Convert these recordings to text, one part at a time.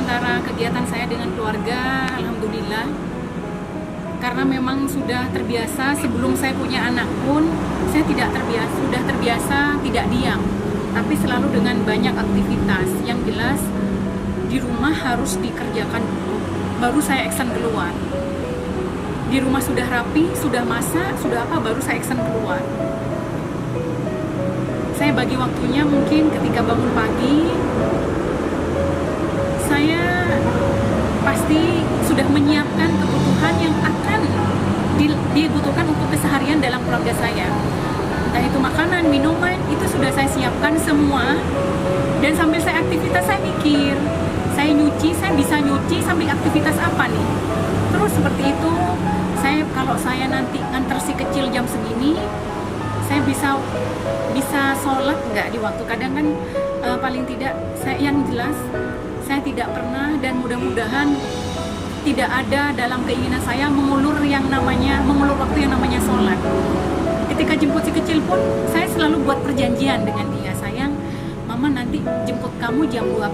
antara kegiatan saya dengan keluarga, alhamdulillah. Karena memang sudah terbiasa, sebelum saya punya anak pun saya sudah terbiasa tidak diam, tapi selalu dengan banyak aktivitas. Yang jelas di rumah harus dikerjakan dulu, baru saya action keluar. Di rumah sudah rapi, sudah masak, sudah apa, baru saya action keluar. Saya bagi waktunya mungkin ketika bangun pagi, saya pasti sudah menyiapkan kebutuhan yang akan dibutuhkan untuk keseharian dalam keluarga saya. Entah itu makanan, minuman, itu sudah saya siapkan semua. Dan sambil saya aktivitas, saya mikir, saya nyuci, saya bisa nyuci sambil aktivitas apa nih. Terus seperti itu, kalau saya nanti nganter si kecil jam segini, saya bisa sholat nggak di waktu. Kadang kan paling tidak, yang jelas saya tidak pernah dan mudah-mudahan tidak ada dalam keinginan saya mengulur waktu yang namanya sholat. Ketika jemput si kecil pun saya selalu buat perjanjian dengan dia, sayang, mama nanti jemput kamu jam 12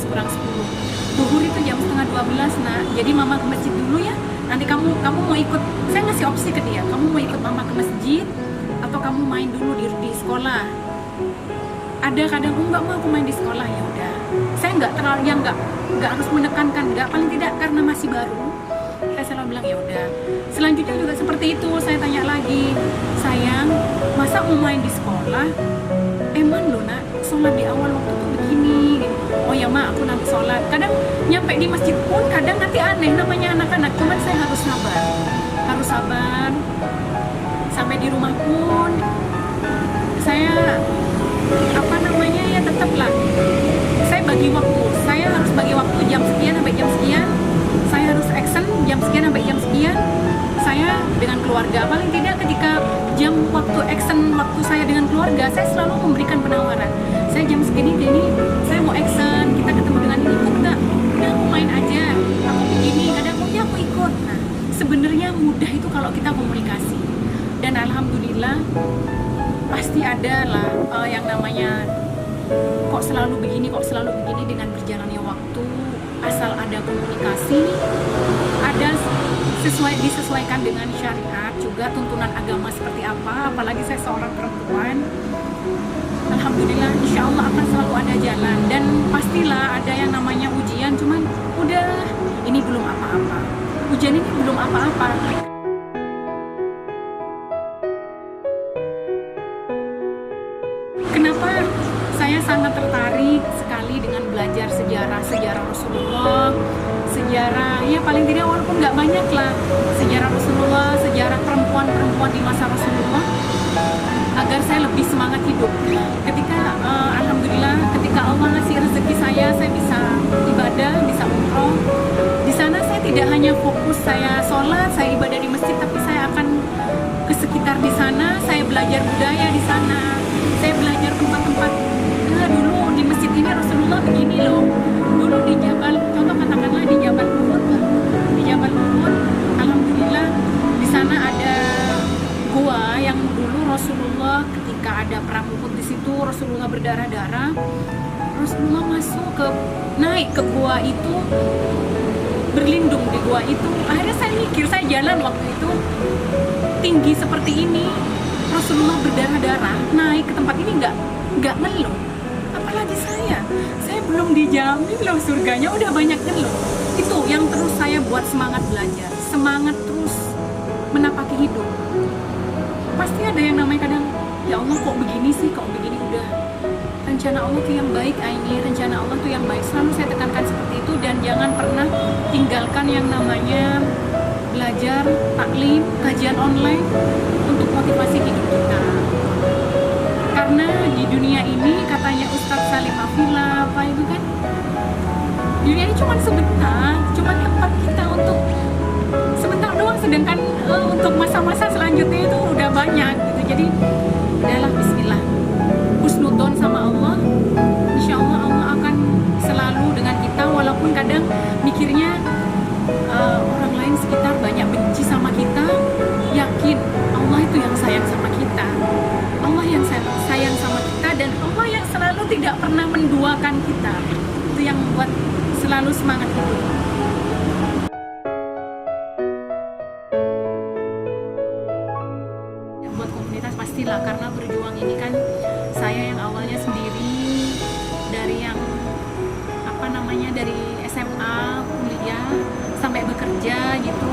kurang 10, zuhur itu jam setengah 12 nak, jadi mama ke masjid dulu ya, nanti kamu mau ikut, saya ngasih opsi ke dia, kamu mau ikut mama ke masjid atau kamu main dulu di sekolah. Ada kadang enggak, mau aku main di sekolah, ya udah. Saya nggak harus menekankan, nggak, paling tidak karena masih baru. Saya selalu bilang ya udah. Selanjutnya juga seperti itu, saya tanya lagi, sayang, masa mau main di sekolah? Emang lo nak, sholat di awal waktu tuh begini. Oh ya ma, aku nanti sholat. Kadang nyampe di masjid pun kadang nanti aneh, namanya anak-anak. Cuman saya harus sabar. Sampai di rumah pun saya tetaplah saya harus bagi waktu jam sekian sampai jam sekian, saya harus action jam sekian sampai jam sekian, saya dengan keluarga. Paling tidak ketika jam waktu action, waktu saya dengan keluarga, saya selalu memberikan penawaran, saya jam segini saya mau action, kita ketemu dengan ini, ikut nggak? Udah, aku main aja, aku begini, kadang ya aku ikut. Nah, sebenarnya mudah itu kalau kita komunikasi, dan alhamdulillah pasti ada lah yang namanya kok selalu begini dengan berjalannya waktu. Asal ada komunikasi, disesuaikan dengan syariat juga, tuntunan agama seperti apa, apalagi saya seorang perempuan, alhamdulillah insya Allah akan selalu ada jalan. Dan pastilah ada yang namanya ujian, cuman udah, ini belum apa-apa, ujian ini belum apa-apa. Kenapa saya sangat tertarik sekali dengan belajar sejarah Rasulullah, sejarah, ya paling tidak walaupun nggak banyak lah, sejarah Rasulullah, sejarah perempuan di masa Rasulullah, agar saya lebih semangat hidup. Alhamdulillah ketika Allah ngasih rezeki saya bisa ibadah, bisa umroh. Di sana saya tidak hanya fokus saya sholat, saya ibadah di masjid, tapi saya akan ke sekitar di sana, saya belajar budaya di sana. Saya belajar tempat-tempat, dulu di masjid ini Rasulullah begini loh. Dulu di Jabal, contoh katakanlah di Jabal Uhud, alhamdulillah di sana ada gua yang dulu Rasulullah ketika ada perang Uhud, di situ Rasulullah berdarah-darah. Rasulullah naik ke gua itu, berlindung di gua itu. Akhirnya saya mikir, saya jalan waktu itu tinggi seperti ini, Rasulullah berdarah-darah naik ke tempat ini nggak ngeluh. Apalagi saya belum dijamin loh surganya, udah banyak ngeluh. Itu yang terus saya buat semangat belajar, semangat terus menapaki hidup. Pasti ada yang namanya kadang, ya Allah kok begini sih, udah. Rencana Allah tuh yang baik, rencana Allah tuh yang baik. Selalu saya tekankan seperti itu, dan jangan pernah tinggalkan yang namanya belajar, taklim, kajian online untuk motivasi hidup kita. Karena di dunia ini katanya Ustadz Salim Afila apa itu kan, dunia ini cuma sebentar, cuma tempat kita untuk sebentar doang, sedangkan untuk masa-masa selanjutnya itu udah banyak gitu. Jadi adalah bismillah, husnudon sama Allah, insya Allah Allah akan selalu dengan kita. Walaupun kadang mikirnya orang lain sekitar banyak benci sama kita, yakin Allah itu yang sayang sama kita, Allah yang sayang sama kita, dan Allah yang selalu tidak pernah menduakan kita. Itu yang membuat selalu semangat hidup. Buat komunitas pastilah, karena berjuang ini kan saya yang awalnya sendiri, dari yang dari SMA, kuliah, sampai bekerja gitu.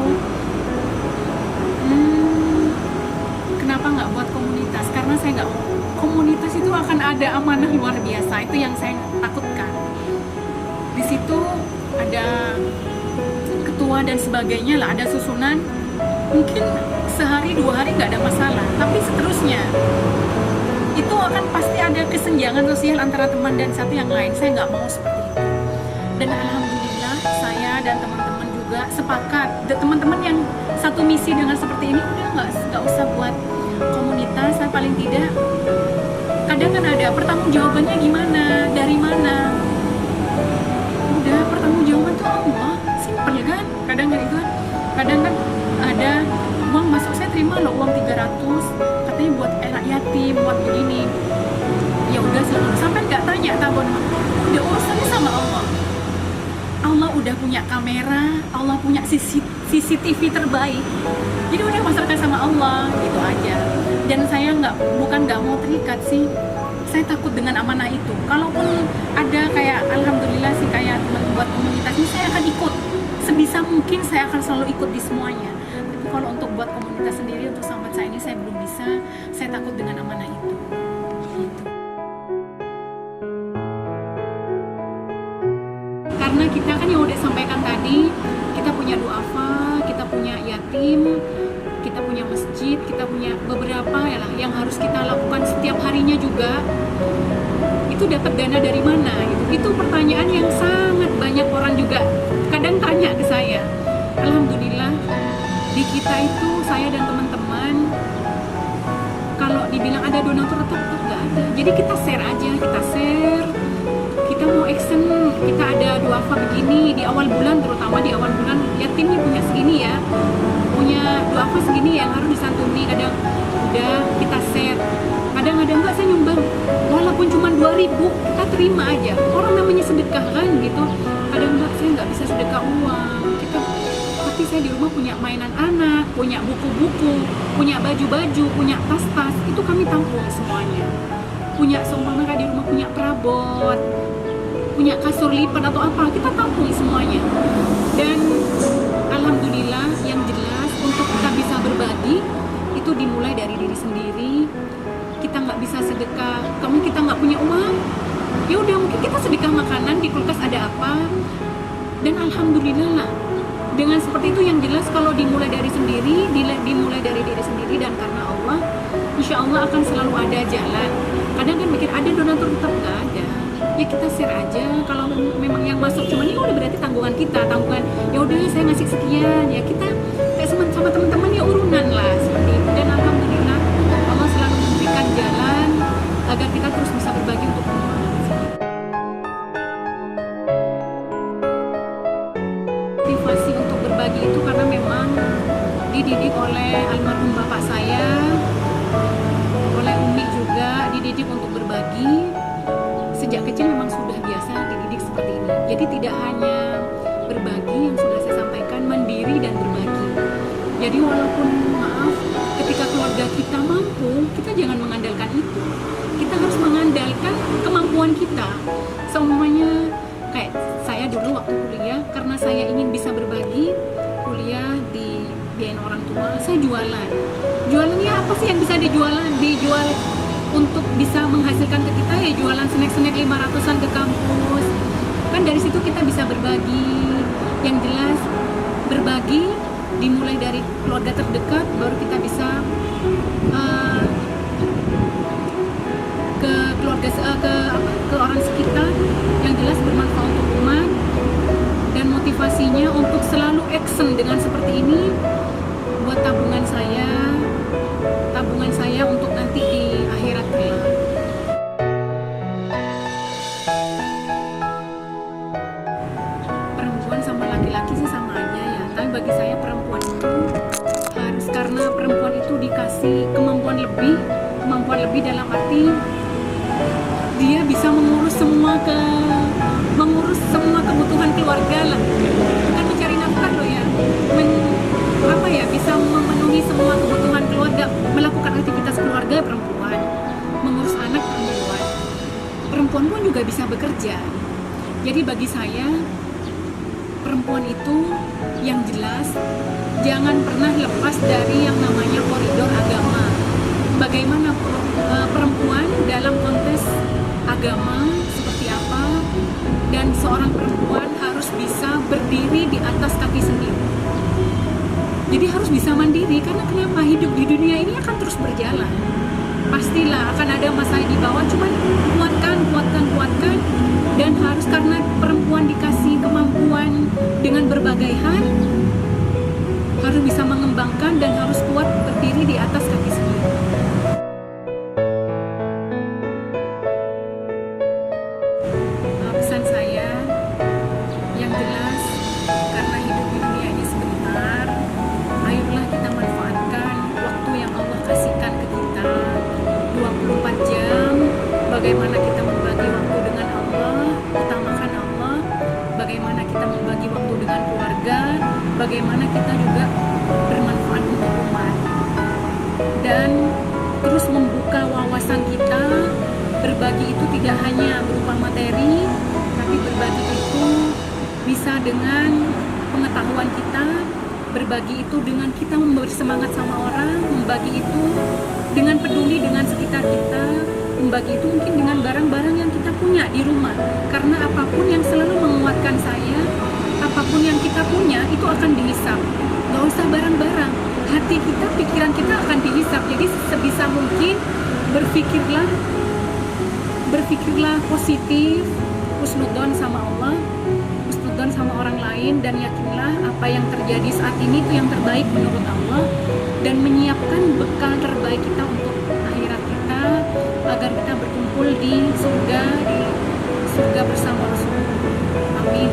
Kenapa nggak buat komunitas? Karena saya nggak mau komunitas itu akan ada amanah luar biasa. Itu yang saya takutkan. Di situ ada ketua dan sebagainya lah, ada susunan. Mungkin sehari 2 hari nggak ada masalah, tapi seterusnya itu akan pasti ada kesenjangan sosial antara teman dan satu yang lain. Saya nggak mau seperti itu. Dan alhamdulillah saya dan teman-teman juga sepakat. Teman-teman yang satu misi dengan seperti ini, udah nggak usah buat komunitas. Saya paling tidak, kadang kan ada pertanggungjawabannya gimana, dari mana. Udah, pertanggungjawaban tuh Allah, simple kan. Kadang kan itu, kadang kan ada uang masuk, saya terima loh uang 300, katanya buat anak yatim, buat begini. Ya udah, sampai nggak tanya tabon, udah urusannya sama Allah. Allah udah punya kamera, Allah punya CCTV terbaik. Jadi udah pasrahkan sama Allah, gitu aja. Dan saya bukan nggak mau terikat sih. Saya takut dengan amanah itu. Kalaupun ada kayak, alhamdulillah sih kayak teman buat komunitas ini, saya akan ikut. Sebisa mungkin saya akan selalu ikut di semuanya. Tapi kalau untuk buat komunitas sendiri, untuk sahabat saya ini saya belum bisa. Saya takut dengan amanah itu. Gitu. Karena kita kan yang udah sampaikan tadi, kita punya duafa, kita punya yatim, kita punya masjid, kita punya beberapa ya lah yang harus kita lakukan setiap harinya juga. Itu dapat dana dari mana? Itu pertanyaan yang sangat banyak orang juga kadang tanya ke saya. Alhamdulillah di kita itu, saya dan teman-teman, kalau dibilang ada donatur tetap nggak ada. Jadi kita share aja, kita mau action, kita ada duafa begini di awal bulan, terutama di awal bulan yatimnya punya segini ya, punya duafa segini yang harus disantuni. Kadang udah kita share, kadang-kadang enggak, saya nyumbang walaupun cuma 2.000 kita terima aja. Orang namanya sedekah kan gitu. Kadang enggak, saya nggak bisa sedekah uang kita, tapi saya di rumah punya mainan anak, punya buku-buku, punya baju-baju, punya tas-tas, itu kami tampung semuanya. Punya seumpama di rumah punya perabot, punya kasur lipat atau apa, kita tampung semuanya. Dan alhamdulillah, yang jelas untuk kita bisa berbagi itu dimulai dari diri sendiri. Kita nggak bisa sedekah, kita nggak punya uang, ya udah mungkin kita sedekah makanan, di kulkas ada apa. Dan alhamdulillah lah, dengan seperti itu yang jelas kalau dimulai dari diri sendiri dan karena Allah, insya Allah akan selalu ada jalan. Kadang kan mikir ada donatur, tetap nggak ada. Ya kita share aja. Kalau memang yang masuk cuman ini udah berarti tanggungan kita, ya udah saya ngasih sekian, ya kita kayak sama teman-teman ya urunan lah seperti itu. Dan alhamdulillah Allah selalu memberikan jalan agar kita terus bisa berbagi untuk semua. Motivasi untuk berbagi itu karena memang dididik oleh almarhum bapak saya, oleh Umi juga dididik untuk berbagi. Sejak kecil memang sudah biasa dididik seperti ini. Jadi tidak hanya berbagi yang sudah saya sampaikan, mandiri dan berbagi. Jadi walaupun maaf, ketika keluarga kita mampu, kita jangan mengandalkan itu. Kita harus mengandalkan kemampuan kita. Semuanya kayak saya dulu waktu kuliah, karena saya ingin bisa berbagi, kuliah di biayain orang tua, saya jualan. Jualannya apa sih yang bisa dijual untuk bisa menghasilkan ke kita, ya jualan snack-snack 500-an ke kampus. Kan dari situ kita bisa berbagi. Yang jelas berbagi dimulai dari keluarga terdekat, baru kita bisa ke keluarga, ke orang sekitar. Yang jelas bermanfaat untuk umat, dan motivasinya untuk selalu action dengan seperti ini buat tabungan saya untuk nanti di akhirat kelak. Perempuan sama laki-laki sih sama aja ya, tapi bagi saya perempuan itu harus, karena perempuan itu dikasih kemampuan lebih dalam arti dia bisa mengurus semua kebutuhan keluarga lah, bukan mencari nafkah loh ya, bisa memenuhi semua kebutuhan keluarga, melakukan aktivitas keluarga perempuan, mengurus anak perempuan pun juga bisa bekerja. Jadi bagi saya perempuan itu yang jelas jangan pernah lepas dari yang namanya koridor agama. Bagaimana perempuan dalam konteks agama seperti apa, dan seorang perempuan harus bisa berdiri di atas kaki sendiri. Jadi harus bisa mandiri, karena kenapa? Hidup di dunia ini akan terus berjalan. Pastilah akan ada masa di bawah, cuman kuatkan, dan harus, karena perempuan dikasih kemampuan dengan berbagai hal, harus bisa mengembangkan dan harus kuat berdiri di atas kaki sendiri. Pesan saya yang jelas, karena hidup di dunia ini sebentar, ayolah kita manfaatkan waktu yang Allah kasihkan ke kita 24 jam. Bagaimana kita membagi waktu dengan Allah, utamakan Allah. Bagaimana kita membagi waktu dengan keluarga, bagaimana kita juga bermanfaat untuk umat, dan terus membuka wawasan kita. Berbagi itu tidak hanya berupa materi, tapi berbagi itu bisa dengan pengetahuan kita. Berbagi itu dengan kita memberi semangat sama orang, membagi itu dengan peduli dengan sekitar kita, membagi itu mungkin dengan barang-barang yang kita punya di rumah. Karena apapun yang selalu menguatkan saya, apapun yang kita punya itu akan dihisap. Gak usah barang-barang, hati kita, pikiran kita akan dihisap. Jadi sebisa mungkin berpikirlah positif, husnudzon sama Allah, husnudzon sama orang lain, dan yakinlah apa yang terjadi saat ini itu yang terbaik menurut Allah, dan menyiapkan bekal terbaik kita untuk akhirat kita, agar kita berkumpul di surga bersama Rasulullah. Amin.